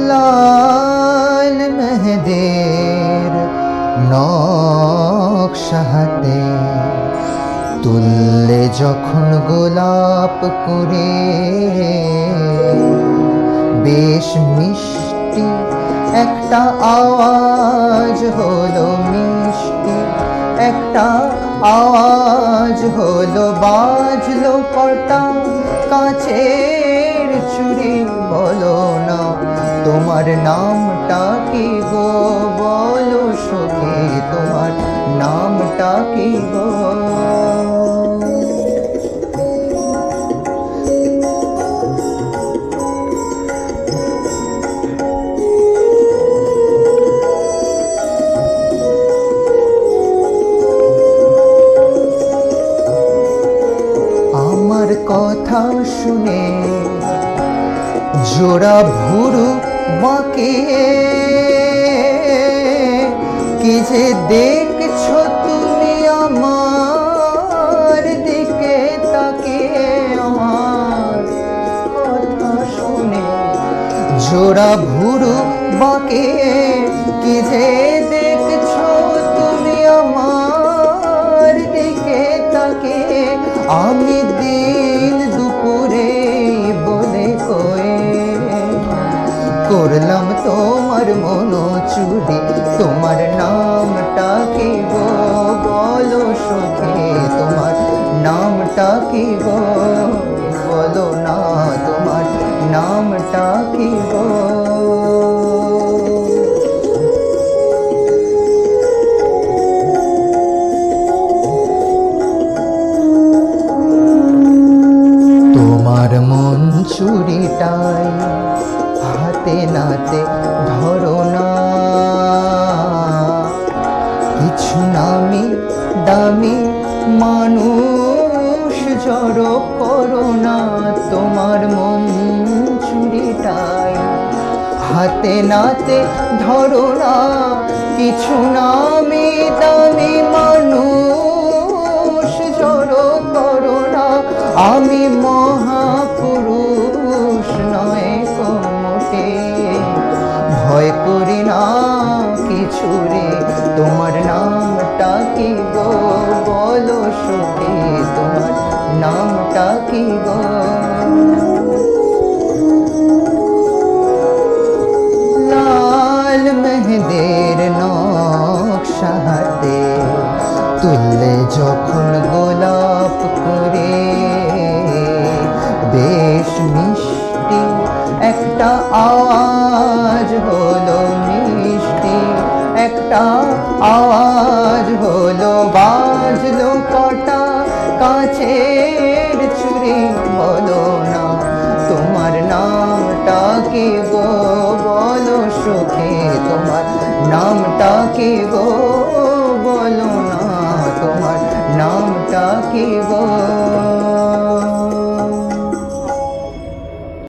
লাল মেহেদের নকশা হাতে তুললে যখন গোলাপ করে, বেশ মিষ্টি একটা আওয়াজ হলো, মিষ্টি একটা আওয়াজ হলো, বাজলো কটা কাঁচের চুড়ি। বলো না তোমার নামটা কি গো, বলো সখী তোমার নামটা কি গো। আমার কথা শুনে জোড়া ভুরু বাঁকিয়ে কি যে দেখছো তুমি আমার দিকে তাকিয়ে। আমার কথা শুনে জোড়া ভুরু বাঁকিয়ে কি যে দেখছো তুমি আমার দিকে তাকিয়ে। আমি দিন দুপুরে বলে কয়ে করলাম তোমার মনোচুরি। তোমার নামটা কি গো, বলো সখী তোমার নামটা কি গো, বলো না তোমার নামটা কি গো। তোমার মন চুরিটাই হাতে নাতে ধরো না, কিছু নামি দামি মানুষ জড়ো করো না। তোমার মন চুরিটাই হাতে নাতে ধরো না, কিছু নামি দামি মানুষ জড়ো করো না। আমি মহাপুরুষ নয় কোমোটে, ভয় করি না কিছু রে। তোমার নামটা কি গো, বলো সখী তোমার নামটা কি গো। লাল মেহেদের নকশা হাতে তুললে যখন গোলাপ করে, বেশ মিষ্টি একটা আওয়াজ হলো, মিষ্টি একটা আওয়াজ হলো, বাজলো কটা কাঁচের চুড়ি। বলো না তোমার নামটা কি গো, বলো সখী তোমার নামটা কি গো, বলো না তোমার নামটা কি গো।